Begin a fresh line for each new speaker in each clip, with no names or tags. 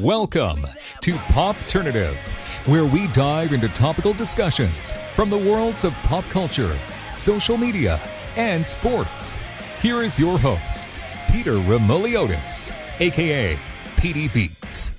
Welcome to Popternative, where we dive into topical discussions from the worlds of pop culture, social media, and sports. Here is your host, Peter Remoliotis, aka PD Beats.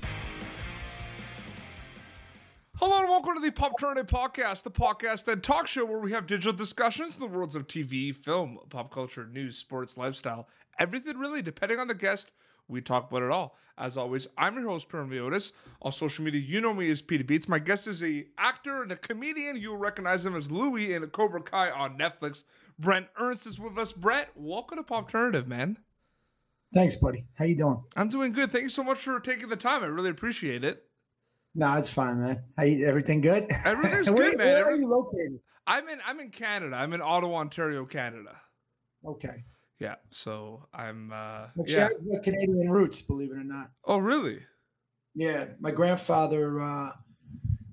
Hello and welcome to the Popternative podcast, the podcast and talk show where we have digital discussions in the worlds of TV, film, pop culture, news, sports, lifestyle, everything really, depending on the guest. We talk about it all. As always, I'm your host, Peter Remoliotis. On social media, you know me as PD Beats. My guest is an actor and a comedian. You'll recognize him as Louie in Cobra Kai on Netflix. Bret Ernst is with us. Bret, welcome to Popternative, man.
Thanks, buddy. How you doing?
I'm doing good. Thank you so much for taking the time. I really appreciate it.
No, it's fine, man. Everything good?
Everything's good, man.
Where are you located?
I'm in Canada. I'm in Ottawa, Ontario, Canada.
Okay.
Yeah, so I'm
But you have Canadian roots, believe it or not.
Oh, really?
Yeah, my grandfather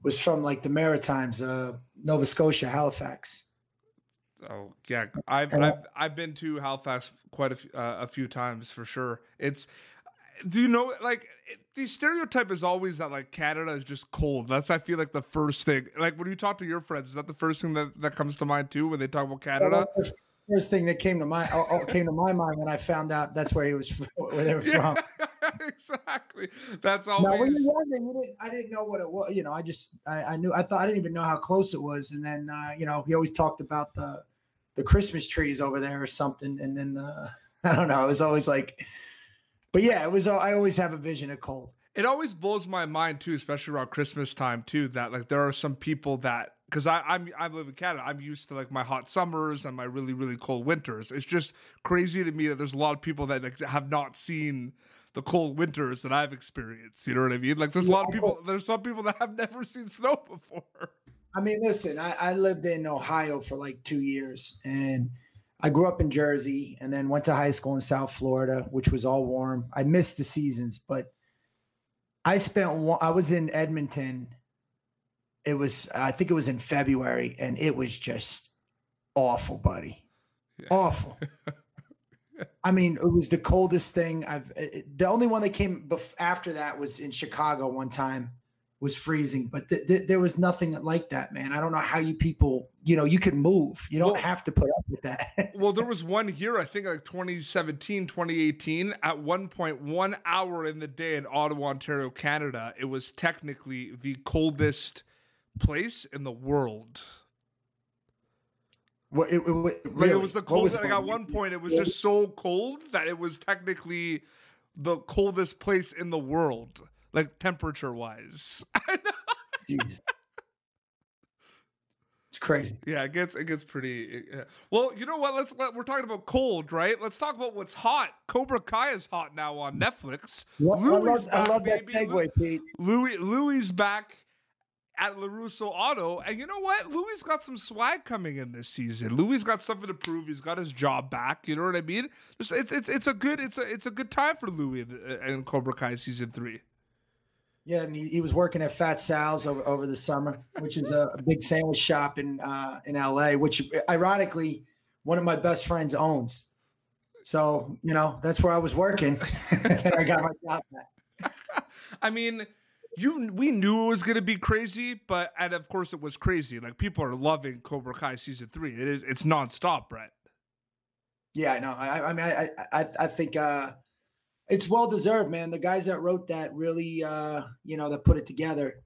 was from like the Maritimes, Nova Scotia, Halifax.
Oh, yeah. I've been to Halifax quite a few times for sure. Do you know, like, the stereotype is always that, like, Canada is just cold. That's, I feel like, the first thing. Like, when you talk to your friends, is that the first thing that comes to mind, too, when they talk about Canada?
Well, first thing that came to my mind when I found out that's where they were from.
Exactly. That's always.
Now, when you were younger, I didn't know what it was. You know, I didn't even know how close it was. And then, he always talked about the Christmas trees over there or something. And then, I don't know. It was always like, but yeah, I always have a vision of cold.
It always blows my mind too, especially around Christmas time too, that like there are some people that, because I live in Canada, I'm used to like my hot summers and my really, really cold winters. It's just crazy to me that there's a lot of people that like, have not seen the cold winters that I've experienced. You know what I mean? Like there's some people that have never seen snow before.
I mean, listen, I lived in Ohio for like 2 years, and I grew up in Jersey and then went to high school in South Florida, which was all warm. I missed the seasons, but I was in Edmonton. I think it was in February, and it was just awful, buddy. Yeah. Awful. I mean, it was the coldest thing the only one that came after that was in Chicago one time, was freezing, but there was nothing like that, man. I don't know how you people, you can move. You don't have to put up with that.
Well, there was one year, I think like 2017, 2018, at one point, 1 hour in the day in Ottawa, Ontario, Canada, it was technically the coldest place in the world.
Well,
it was the coldest. Like at one point, it was just so cold that it was technically the coldest place in the world, like temperature wise.
It's crazy.
Yeah, it gets pretty. Well, you know what? We're talking about cold, right? Let's talk about what's hot. Cobra Kai is hot now on Netflix.
I love that segue, Pete.
Louie's back at LaRusso Auto, and you know what? Louie's got some swag coming in this season. Louie's got something to prove. He's got his job back. You know what I mean? It's a good time for Louie in Cobra Kai season 3.
Yeah, and he was working at Fat Sal's over the summer, which is a big sandwich shop in LA, which ironically one of my best friends owns. So that's where I was working, and I got my job back.
I mean, we knew it was going to be crazy, and of course it was crazy. Like people are loving Cobra Kai season 3. It's nonstop, Bret.
Yeah, I know. I mean, I think it's well deserved, man. The guys that wrote that really, that put it together,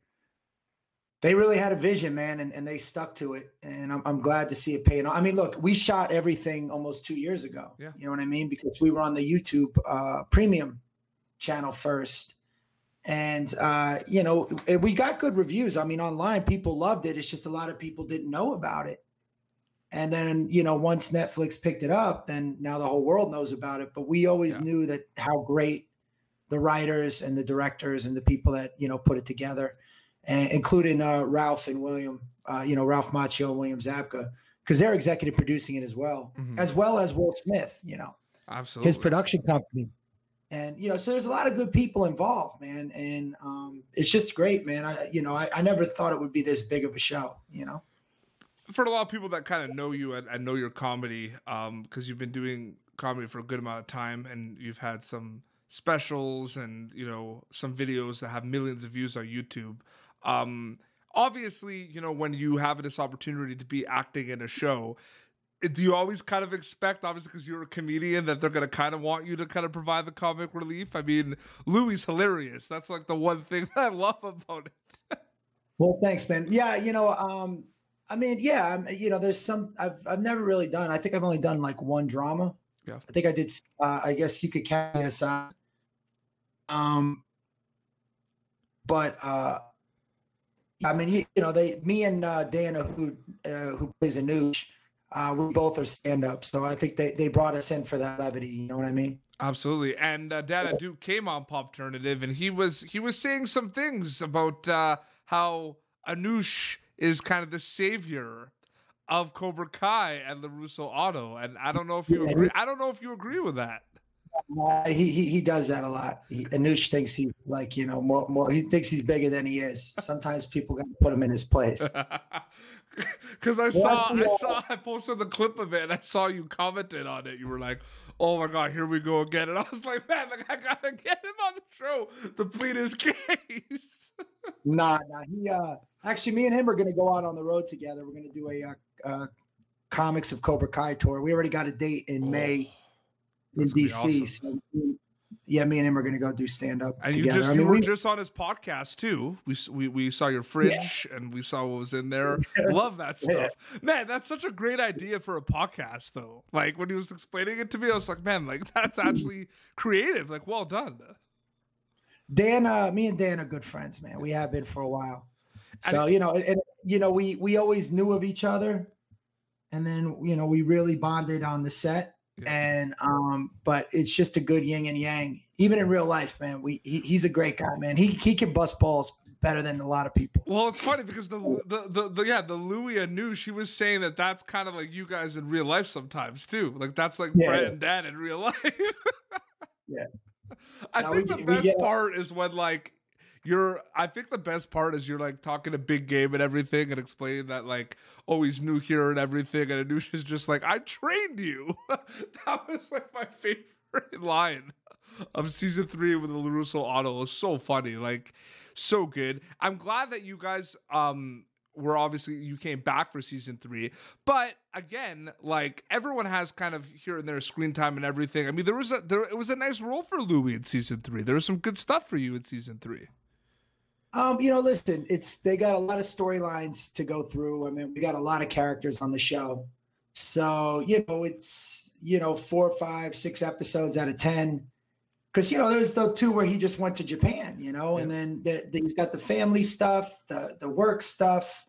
they really had a vision, man, and they stuck to it. And I'm glad to see it paying off. I mean, look, we shot everything almost 2 years ago. Yeah. You know what I mean? Because we were on the YouTube premium channel first. And, we got good reviews. I mean, online, people loved it. It's just a lot of people didn't know about it. And then, once Netflix picked it up, then now the whole world knows about it. But we always knew that how great the writers and the directors and the people that, put it together, and including Ralph and William, Ralph Macchio and William Zabka, because they're executive producing it as well as Will Smith,
Absolutely.
His production company. And, so there's a lot of good people involved, man. And it's just great, man. I never thought it would be this big of a show,
For a lot of people that kind of know you and know your comedy, because you've been doing comedy for a good amount of time and you've had some specials and, some videos that have millions of views on YouTube. Obviously, when you have this opportunity to be acting in a show, do you always kind of expect, obviously because you're a comedian, that they're going to kind of want you to kind of provide the comic relief? I mean, Louie's hilarious. That's like the one thing that I love about it.
Well, thanks, man. Yeah, I mean, yeah, there's some I've never really done. I think I've only done like one drama.
Yeah.
I think I did. I guess you could count it aside. But I mean, me and Dana, who plays Anoush, we both are stand-up. So I think they brought us in for that levity. You know what I mean?
Absolutely. And Dana Duke came on Popternative, and he was saying some things about how Anoush is kind of the savior of Cobra Kai and LaRusso Auto. And I don't know if you agree. I don't know if you agree with that.
He does that a lot. Anoush thinks he's like, more. He thinks he's bigger than he is. Sometimes people got to put him in his place.
Because I posted the clip of it and I saw you commented on it. You were like, "Oh my God, here we go again." And I was like, "Man, I gotta get him on the show to plead his case."
Nah. He actually, me and him are gonna go out on the road together. We're gonna do a Comics of Cobra Kai tour. We already got a date in May in DC.
Awesome.
So yeah, me and him are gonna go do stand up
and
together.
You were just on his podcast too. We saw your fridge and we saw what was in there. Love that stuff. Man, that's such a great idea for a podcast though. Like when he was explaining it to me, I was like, man, like that's actually creative. Like, well done.
Dan, me and Dan are good friends, man. We have been for a while. So, we always knew of each other, and then, we really bonded on the set. Yeah. And, but it's just a good yin and yang, even in real life, man. He's a great guy, man. He can bust balls better than a lot of people.
Well, it's funny because the Louie Anoush, she was saying that that's kind of like you guys in real life sometimes too. Like that's like Bret and Dan in real life.
Yeah.
I think the best part is when like I think the best part is you're like talking a big game and everything and explaining that like, oh, he's new here and everything. And Anoush is just like, I trained you. That was like my favorite line of season 3 with the LaRusso Auto. It was so funny. Like so good. I'm glad that you guys, you came back for season 3, but again, like everyone has kind of here and there screen time and everything. I mean, it was a nice role for Louie in season 3. There was some good stuff for you in season 3.
Listen, they got a lot of storylines to go through. I mean, we got a lot of characters on the show. So, it's, 4, 5, 6 episodes out of 10. Because, there's the 2 where he just went to Japan, and then he's got the family stuff, the work stuff,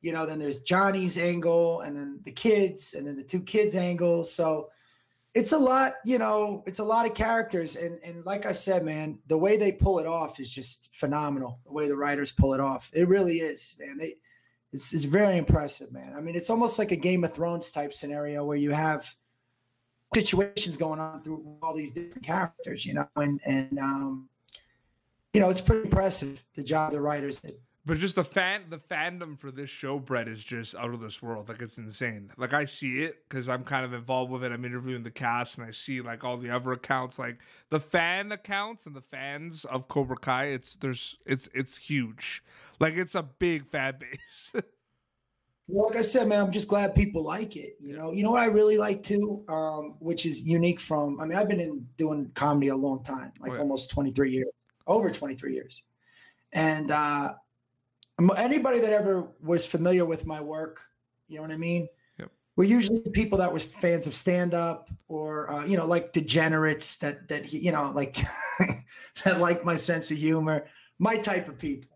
then there's Johnny's angle, and then the kids, and then the 2 kids' angles. So it's a lot, it's a lot of characters. And like I said, man, the way they pull it off is just phenomenal. The way the writers pull it off. It really is, man. It's very impressive, man. I mean, it's almost like a Game of Thrones type scenario where you have situations going on through all these different characters, and it's pretty impressive the job the writers did.
But just the fandom for this show, Bret, is just out of this world. Like it's insane. Like I see it because I'm kind of involved with it. I'm interviewing the cast, and I see like all the other accounts, like the fan accounts and the fans of Cobra Kai. It's huge. Like it's a big fan base.
Well, like I said, man, I'm just glad people like it. You know what I really like too, which is unique from. I mean, I've been doing comedy a long time, like almost 23 years, over 23 years, and anybody that ever was familiar with my work, you know what I mean.
Yep.
We're usually people that was fans of stand up or like degenerates that like that like my sense of humor, my type of people.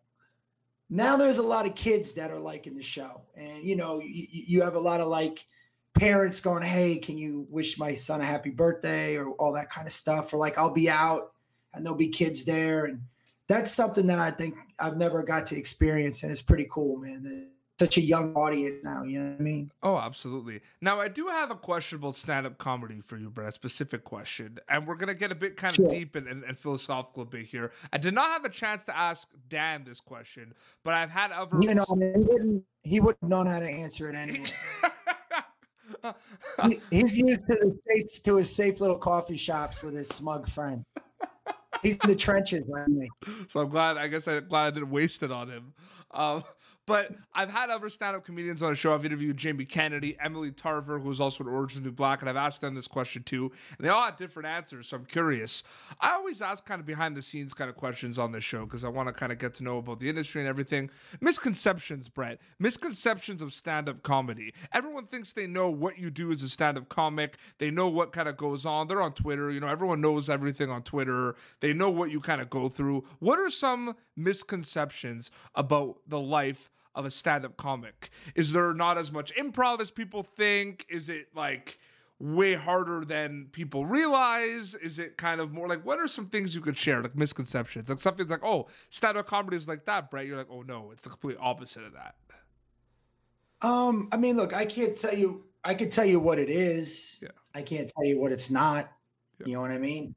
Now there's a lot of kids that are liking the show, and you have a lot of like parents going, "Hey, can you wish my son a happy birthday?" or all that kind of stuff, or like I'll be out and there'll be kids there, and that's something that I think I've never got to experience, and it's pretty cool, man. Such a young audience now, you know what I mean?
Oh, absolutely. Now, I do have a question about stand-up comedy for you, Bret, a specific question, and we're going to get a bit kind of deep and philosophical a bit here. I did not have a chance to ask Dan this question, but I've had other...
He wouldn't have known how to answer it anyway. He's used to his safe little coffee shops with his smug friend. He's in the trenches like me.
So I'm glad. I'm glad I didn't waste it on him. But I've had other stand-up comedians on the show. I've interviewed Jamie Kennedy, Emily Tarver, who's also in Orange is the New Black, and I've asked them this question too. And they all had different answers, so I'm curious. I always ask kind of behind-the-scenes kind of questions on this show because I want to kind of get to know about the industry and everything. Misconceptions, Bret. Misconceptions of stand-up comedy. Everyone thinks they know what you do as a stand-up comic. They know what kind of goes on. They're on Twitter. You know, everyone knows everything on Twitter. They know what you kind of go through. What are some misconceptions about the life of a stand-up comic? Is there not as much improv as people think? Is it like way harder than people realize? Is it kind of more like, what are some things you could share, like misconceptions? Like something like, oh, stand-up comedy is like that, Bret. You're like, oh no, it's the complete opposite of that.
I mean, look, I can't tell you. I could tell you what it is.
Yeah.
I can't tell you what it's not.
Yeah.
You know what I mean?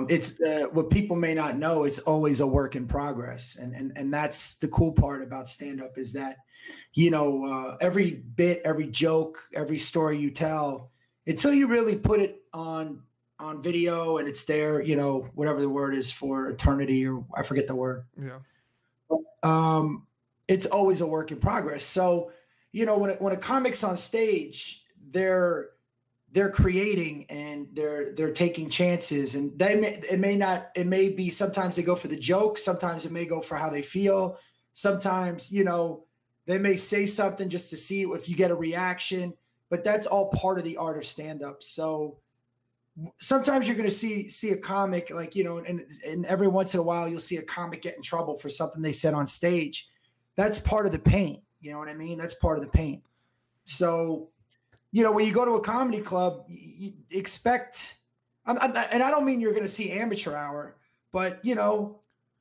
It's what people may not know. It's always a work in progress, and that's the cool part about stand up is that, you know, every bit, every joke, every story you tell, until you really put it on video and it's there, you know, whatever the word is for eternity, or I forget the word.
Yeah.
It's always a work in progress. So, you know, when a comic's on stage, they're creating and they're taking chances, and it may be sometimes they go for the joke, sometimes it may go for how they feel, sometimes, you know, they may say something just to see if you get a reaction, but that's all part of the art of stand-up. So sometimes you're going to see a comic, like, you know, and every once in a while you'll see a comic get in trouble for something they said on stage. That's part of the paint. You know what I mean? That's part of the paint. So, you know, when you go to a comedy club, you expect, and I don't mean you're going to see amateur hour, but, you know,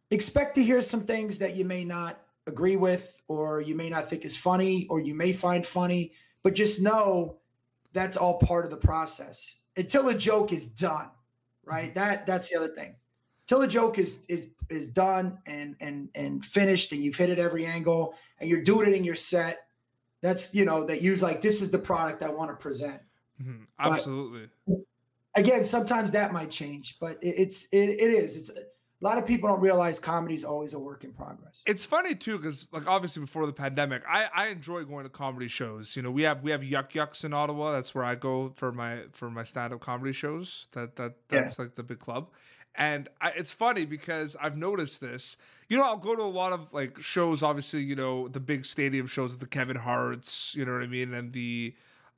expect to hear some things that you may not agree with, or you may not think is funny, or you may find funny, but just know that's all part of the process until a joke is done, right? That's the other thing. Till a joke is done and finished, and you've hit it every angle, and you're doing it in your set. That's, you know, that you're like, this is the product I want to present.
Mm-hmm. Absolutely.
But again, sometimes that might change, but it is. It's a lot of people don't realize comedy is always a work in progress.
It's funny too, because like obviously before the pandemic, I enjoy going to comedy shows. You know, we have Yuck Yucks in Ottawa. That's where I go for my stand-up comedy shows. That's like the big club. And it's funny because I've noticed this. You know, I'll go to a lot of like shows, obviously, you know, the big stadium shows, the Kevin Hart's, you know what I mean? And the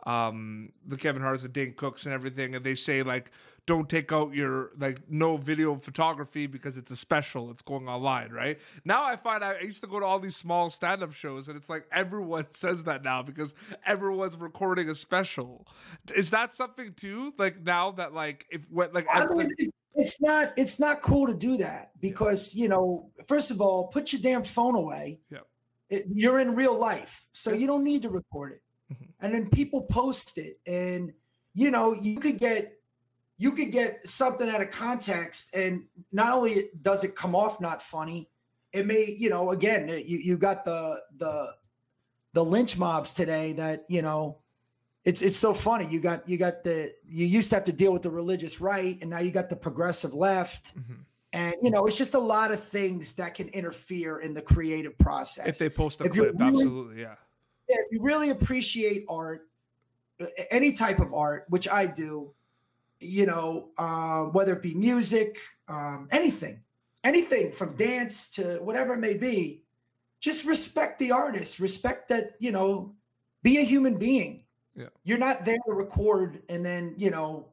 Kevin Hart's, the Dane Cooks and everything. And they say like, don't take out your, like, no video photography because it's a special. It's going online, right? Now I find I used to go to all these small stand-up shows, and it's like everyone says that now because everyone's recording a special. Is that something too? Like now that like, if what like everything...
It's not cool to do that because, you know, first of all, put your damn phone away.
Yeah.
You're in real life, so you don't need to record it.
Mm-hmm.
And then people post it, and, you know, you could get something out of context, and not only does it come off not funny, it may, you know, again, you got the lynch mobs today that, you know, it's so funny. You used to have to deal with the religious right, and now you got the progressive left.
Mm-hmm.
And, you know, it's just a lot of things that can interfere in the creative process.
If they post a clip, absolutely, yeah.
Yeah, if you really appreciate art, any type of art, which I do, you know, whether it be music, anything from dance to whatever it may be, just respect the artist, respect that, you know, be a human being.
Yeah.
You're not there to record and then, you know,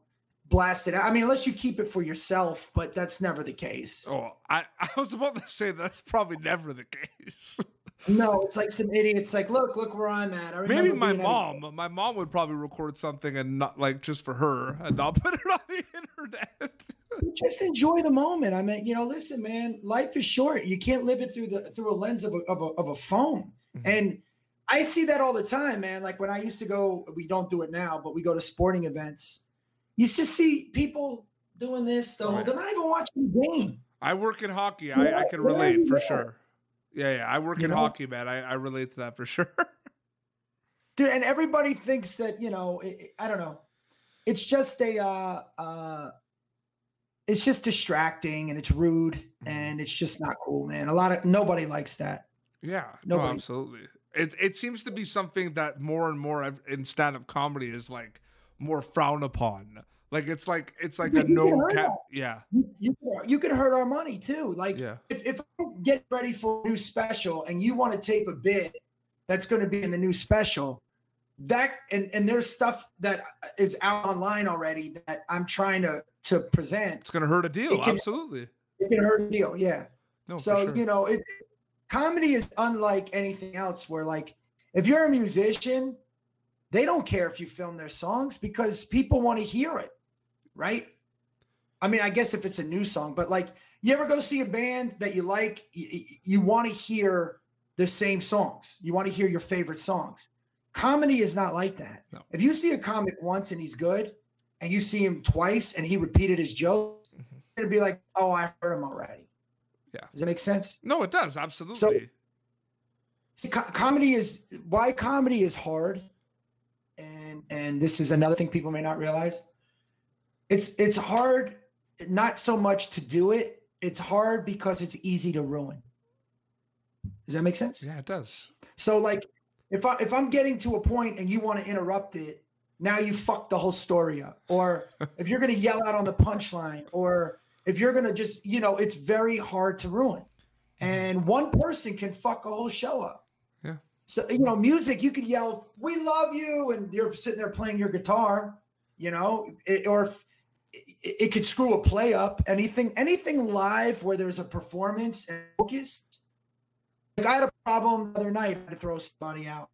blast it out. I mean, unless you keep it for yourself, but that's never the case.
Oh, I was about to say that's probably never the case.
No, it's like some idiots like, look where I'm at.
Maybe my mom would probably record something and not like just for her and not put it on the internet.
Just enjoy the moment. I mean, you know, listen, man, life is short. You can't live it through a lens of a phone. Mm-hmm. And I see that all the time, man. Like when I used to go, we don't do it now, but we go to sporting events. You just see people doing this. They're not even watching the game.
I work in hockey. I can relate for sure. Yeah. I work in hockey, man. I relate to that for sure.
Dude, and everybody thinks that, you know, I don't know. It's just it's just distracting and it's rude and it's just not cool, man. Nobody likes that.
Yeah, no,
Nobody.
absolutely. It seems to be something that more and more in stand-up comedy is like more frowned upon. Like it's like a no cat. Yeah.
You can hurt our money too. Like
Yeah.
if I get ready for a new special and you want to tape a bit that's going to be in the new special, that and there's stuff that is out online already that I'm trying to present.
It's going to hurt a deal. Absolutely.
It can hurt a deal. Yeah.
No,
So,
for sure.
Comedy is unlike anything else where, like, if you're a musician, they don't care if you film their songs because people want to hear it, right? I mean, I guess if it's a new song, but like, you ever go see a band that you like, you want to hear the same songs. You want to hear your favorite songs. Comedy is not like that.
No.
If you see a comic once and he's good, and you see him twice and he repeated his jokes, you're going to be like, oh, I heard him already.
Yeah.
Does that make sense?
No, it does. Absolutely.
See, comedy is hard. And this is another thing people may not realize. It's hard, not so much to do it. It's hard because it's easy to ruin. Does that make sense?
Yeah, it does.
So like, if I'm getting to a point and you want to interrupt it, now you fucked the whole story up. Or if you're going to yell out on the punchline, or if you're going to just, it's very hard to ruin. And one person can fuck a whole show up.
Yeah.
So, music, you could yell, "We love you," and you're sitting there playing your guitar, or it could screw a play up. Anything live where there's a performance and focus. Like I had a problem the other night. I had to throw somebody out.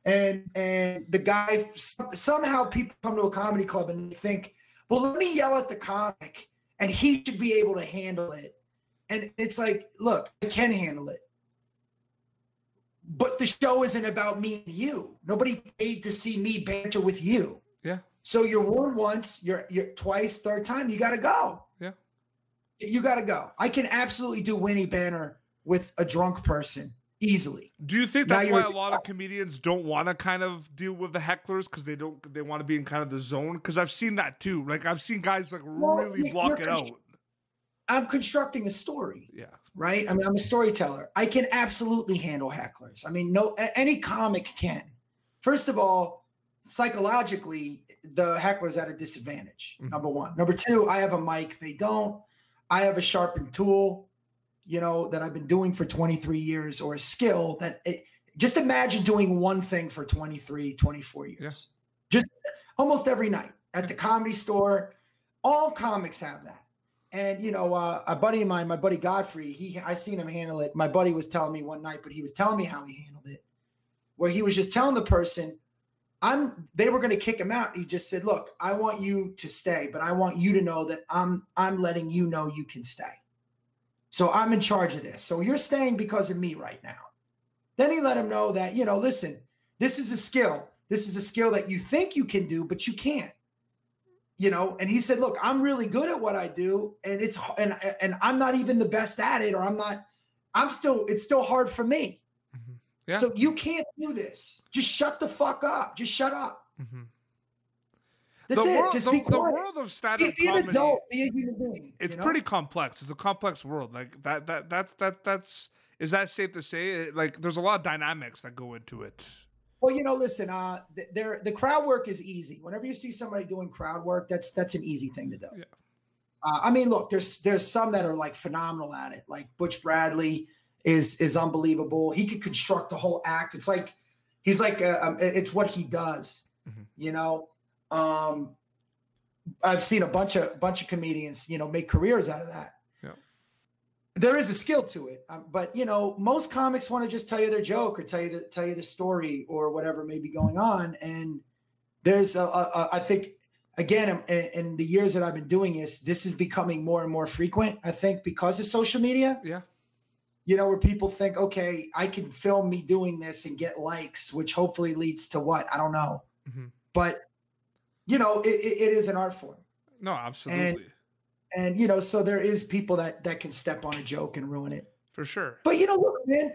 And the guy, somehow people come to a comedy club and they think, well, let me yell at the comic and he should be able to handle it. And it's like, look, I can handle it. But the show isn't about me and you. Nobody paid to see me banter with you.
Yeah.
So you're warned once, you're twice, third time, you got to go.
Yeah.
You got to go. I can absolutely do Winnie Banner with a drunk person. Easily.
Do you think that's why a lot of comedians don't want to kind of deal with the hecklers because they want to be in kind of the zone? Because I've seen that too. Like I've seen guys like really block it out.
I'm constructing a story.
Yeah.
Right. I mean, I'm a storyteller. I can absolutely handle hecklers. I mean, any comic can. First of all, psychologically, the heckler's at a disadvantage. Number one. Number two, I have a mic. They don't. I have a sharpened tool. That I've been doing for 23 years, or a skill just imagine doing one thing for 23, 24 years.
Yes.
Just almost every night at the Comedy Store. All comics have that. And, a buddy of mine, my buddy Godfrey, I seen him handle it. My buddy was telling me one night, but he was telling me how he handled it, where he was just telling the person, they were going to kick him out. He just said, look, I want you to stay, but I want you to know that I'm letting you know you can stay. So I'm in charge of this. So you're staying because of me right now. Then he let him know that, listen, this is a skill. This is a skill that you think you can do, but you can't. And he said, look, I'm really good at what I do. And and I'm not even the best at it, or it's still hard for me.
Mm-hmm. Yeah.
So you can't do this. Just shut the fuck up. Just shut up.
Mm-hmm.
That's it. Just be quiet.
The world of stand-up
be
comedy,
an adult, be a human being.
It's pretty complex. It's a complex world. Like that's is that safe to say? Like there's a lot of dynamics that go into it.
Well, listen, the crowd work is easy. Whenever you see somebody doing crowd work, that's an easy thing to do. Yeah. I mean, look, there's some that are like phenomenal at it. Like Butch Bradley is unbelievable. He could construct the whole act. It's like he's like it's what he does. Mm-hmm. I've seen a bunch of comedians, make careers out of that. Yeah. There is a skill to it, but most comics want to just tell you their joke or tell you the story or whatever may be going on. And there's I think again in the years that I've been doing this is becoming more and more frequent. I think because of social media. Yeah. Where people think, okay, I can film me doing this and get likes, which hopefully leads to what? I don't know. Mm-hmm. But it is an art form.
No, absolutely.
And so there is people that can step on a joke and ruin it.
For sure.
But look, man,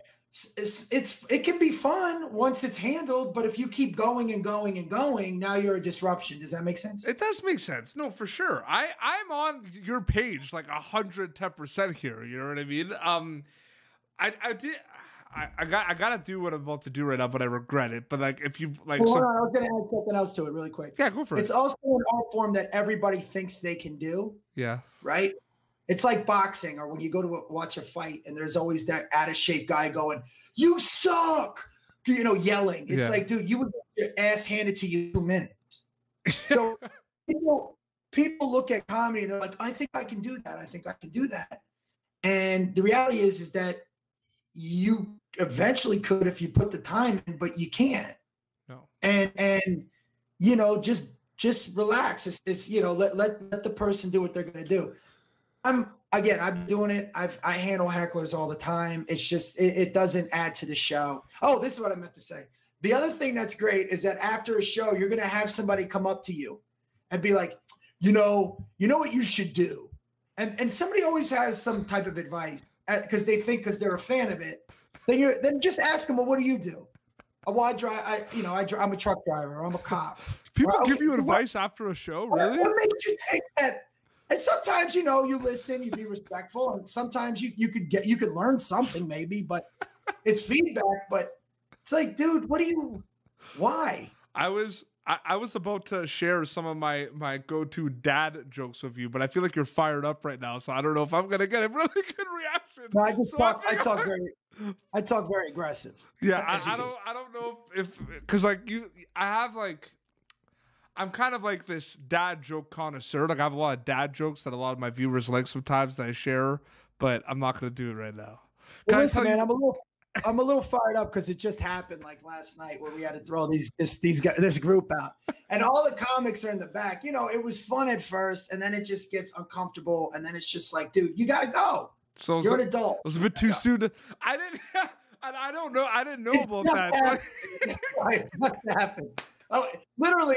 it can be fun once it's handled, but if you keep going and going and going, now you're a disruption. Does that make sense?
It does make sense. No, for sure. I'm on your page like 110% here. You know what I mean? I gotta do what I'm about to do right now, but I regret it. But like, if you like,
hold on, I was gonna add something else to it really quick.
Yeah, go for it.
It's also an art form that everybody thinks they can do.
Yeah.
Right. It's like boxing, or when you go to watch a fight, and there's always that out of shape guy going, "You suck," yelling. It's like, dude, you would get your ass handed to you in 2 minutes. So people look at comedy and they're like, "I think I can do that. I think I can do that." And the reality is that you eventually could if you put the time in, but you can't.
No.
And just relax. It's let the person do what they're gonna do. I'm doing it. I handle hecklers all the time. It's just it doesn't add to the show. Oh, this is what I meant to say. The other thing that's great is that after a show, you're gonna have somebody come up to you and be like, you know what you should do. And somebody always has some type of advice because they think because they're a fan of it. Then just ask them, well, what do you do? Well, I'm a truck driver. I'm a cop.
People give you advice after a show, really?
What makes you think that? And sometimes, you listen, you be respectful, and sometimes you could learn something maybe, but it's feedback. But it's like, dude, why?
I was about to share some of my go-to dad jokes with you, but I feel like you're fired up right now, so I don't know if I'm gonna get a really good reaction.
No, I talk very aggressive.
Yeah, I don't know if because like I'm kind of like this dad joke connoisseur. Like I have a lot of dad jokes that a lot of my viewers like sometimes that I share, but I'm not going to do it right now.
Well, listen, man, I'm a little fired up because it just happened like last night where we had to throw this group out, and all the comics are in the back. It was fun at first, and then it just gets uncomfortable, and then it's just like, dude, you got to go.
So
you're an adult.
It was a bit too soon. I didn't know. I didn't know about that.
It must have happened. Oh, literally,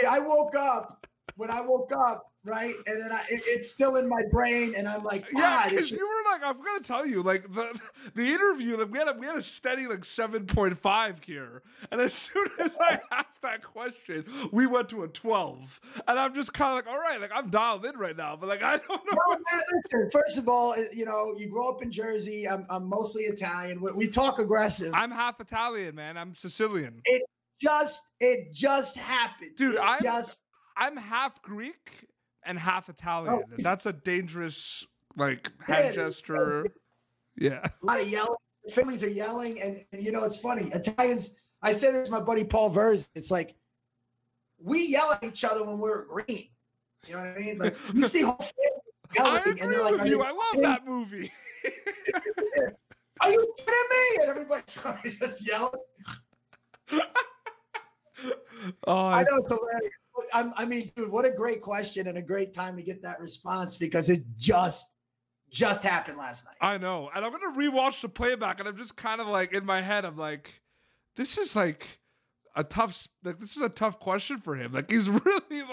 when I woke up, right? And then it's still in my brain, and I'm like,
yeah, because you were like, I'm gonna tell you, like the interview, like we had a steady like 7.5 here, and as soon as I asked that question, we went to a 12, and I'm just kind of like, all right, like I'm dialed in right now, but like I don't know.
No, listen, first of all, you grow up in Jersey. I'm mostly Italian. We talk aggressive.
I'm half Italian, man. I'm Sicilian.
It just happened,
dude. I'm half Greek and half Italian. And that's a dangerous head gesture. Yeah,
a lot of yelling. Families are yelling, and it's funny. Italians. I say this to my buddy Paul Verz. It's like we yell at each other when we're agreeing. You know what I mean? Like you see whole family yelling, and they're like,
I love that movie.
Are you kidding me? And everybody's just yelling.
Oh,
I know it's hilarious. I mean, dude, what a great question and a great time to get that response because it just happened last night.
I know. And I'm going to rewatch the playback and I'm just kind of like in my head, I'm like, this is a tough question for him. Like he's really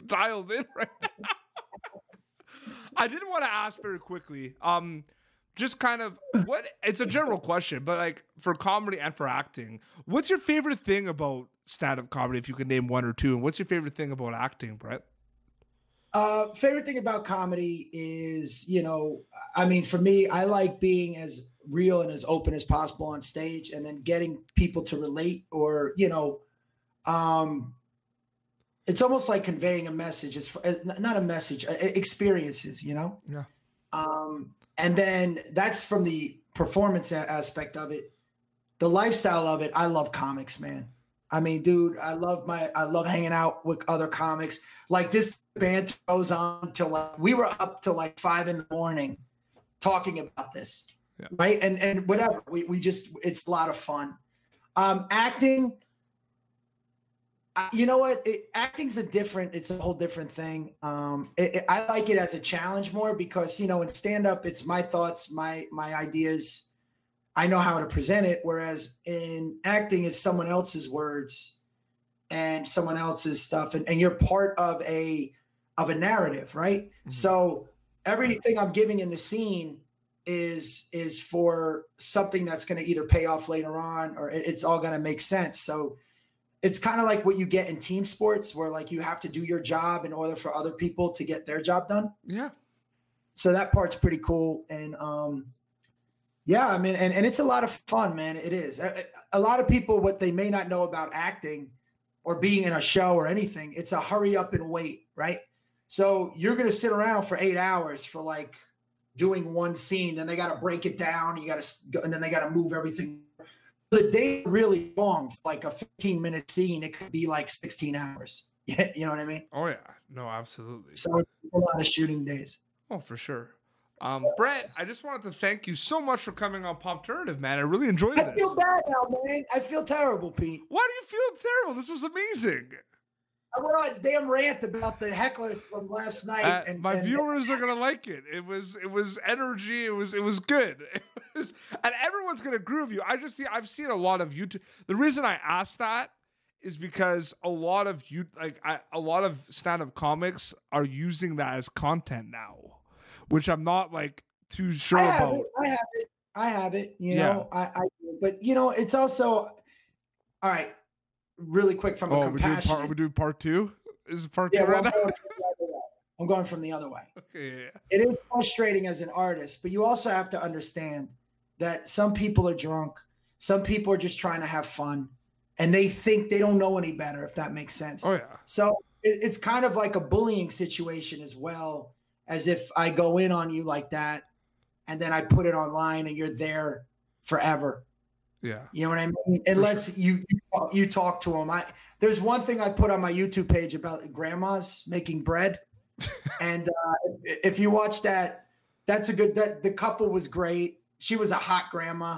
dialed in right now. I did want to ask very quickly, just kind of it's a general question, but for comedy and for acting, what's your favorite thing about stand-up comedy, if you could name one or two, and what's your favorite thing about acting, Bret?
Favorite thing about comedy is, I mean, for me, I like being as real and as open as possible on stage and then getting people to relate or, it's almost like conveying a message. It's not a message, experiences, Yeah. And then that's from the performance aspect of it. The lifestyle of it, I love comics, man. I mean, dude, I love hanging out with other comics. Like this band goes on till we were up till 5 a.m. talking about this, right? And whatever, we just it's a lot of fun. Acting, you know what? Acting's it's a whole different thing. I like it as a challenge more because in stand-up, it's my thoughts, my ideas. I know how to present it, whereas in acting, it's someone else's words and someone else's stuff, and you're part of a narrative, right? Mm-hmm. So everything I'm giving in the scene is for something that's going to either pay off later on, or it's all going to make sense. So it's kind of like what you get in team sports, where like you have to do your job in order for other people to get their job done.
Yeah.
So that part's pretty cool. And yeah, I mean, and it's a lot of fun, man. It is. A lot of people, what they may not know about acting or being in a show or anything, it's a hurry up and wait, right? So you're going to sit around for 8 hours for like doing one scene, then they got to break it down. You got to, and then they got to move everything. The day really long, like a 15-minute scene, it could be like 16 hours. Yeah, you know what I mean?
Oh yeah, no, absolutely.
So it's a lot of shooting days.
Oh, for sure. Bret, I just wanted to thank you so much for coming on Popternative, man. I really enjoyed this.
I feel bad now, man. I feel terrible, Pete.
Why do you feel terrible? This was amazing.
I went on a damn rant about the heckler from last night, and
my viewers are gonna like it. It was energy. It was good. And everyone's gonna agree with you. I've seen a lot of YouTube. The reason I asked that is because a lot of stand-up comics are using that as content now, which I'm not like too sure about.
I have it. You know, but you know, it's also all right. Really quick from a compassion.
We do part two? Is it part two right now?
I'm going from the other way.
Okay, yeah.
It is frustrating as an artist, but you also have to understand that some people are drunk. Some people are just trying to have fun, and they think they don't know any better, if that makes sense.
Oh, yeah.
So it's kind of like a bullying situation as well, as if I go in on you like that, and then I put it online and you're there forever.
Yeah.
You know what I mean? Unless you talk to them. There's one thing I put on my YouTube page about grandmas making bread. And if you watch that, that's a good, the couple was great. She was a hot grandma,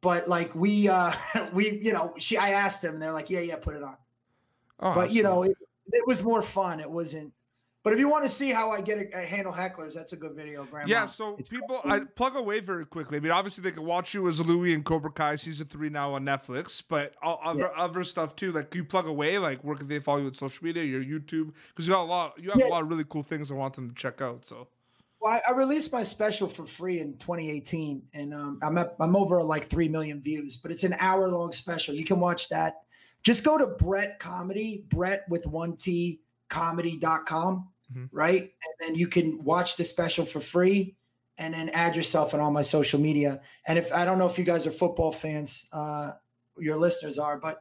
but like I asked them and they're like, yeah, put it on. Oh, but you know, it was more fun. It wasn't. But if you want to see how I handle hecklers, that's a good video, Grandma.
Yeah, so I plug away very quickly. I mean, obviously they can watch you as Louie in Cobra Kai season 3 now on Netflix, but other stuff too. Like, you plug away, like where can they follow you on social media, your YouTube? Because you have a lot of really cool things I want them to check out. So,
well, I released my special for free in 2018, and I'm over like 3 million views. But it's an hour-long special. You can watch that. Just go to Bret Comedy, Bret with 1T comedy.com. Right. And then you can watch the special for free and then add yourself on all my social media. And I don't know if you guys are football fans, your listeners are, but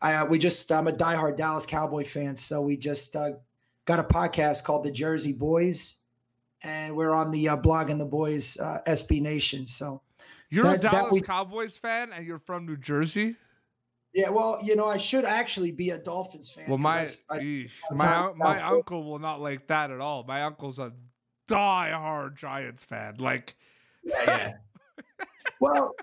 I'm a diehard Dallas Cowboy fan. So we just got a podcast called The Jersey Boys, and we're on the Blogging the Boys SB Nation. So
you're a Dallas Cowboys fan and you're from New Jersey?
Yeah, well, you know, I should actually be a Dolphins fan.
Well, my uncle will not like that at all. My uncle's a die-hard Giants fan. Like,
yeah. Well,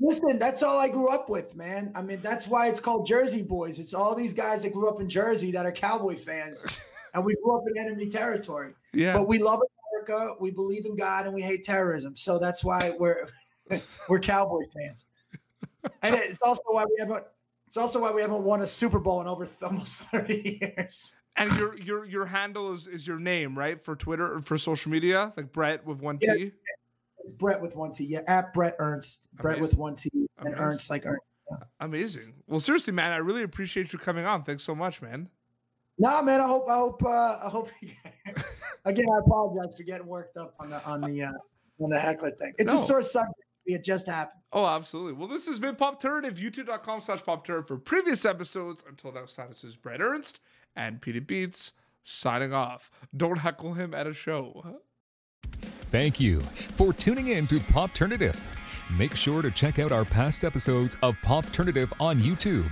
listen, that's all I grew up with, man. I mean, that's why it's called Jersey Boys. It's all these guys that grew up in Jersey that are Cowboy fans, and we grew up in enemy territory. Yeah. But we love America, we believe in God, and we hate terrorism. So that's why we're Cowboy fans. And it's also why we haven't won a Super Bowl in over almost 30 years.
And your handle is your name, right? For Twitter or for social media? Like Bret with 1T? Yeah,
it's Bret with 1T. Yeah, at Bret Ernst. Bret with 1T and Ernst like Ernst. Yeah.
Amazing. Well, seriously, man, I really appreciate you coming on. Thanks so much, man.
No, man, I hope again, I apologize for getting worked up on the heckler thing. It's a sore subject. It just happened.
Oh, absolutely. Well, this has been Popternative, youtube.com/Popternative for previous episodes. Until next time, this is Bret Ernst and Petey Beats signing off. Don't heckle him at a show.
Thank you for tuning in to Popternative. Make sure to check out our past episodes of Popternative on YouTube.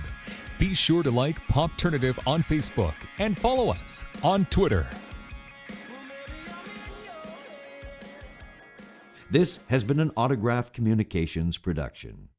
Be sure to like Popternative on Facebook and follow us on Twitter.
This has been an Autograph Communications production.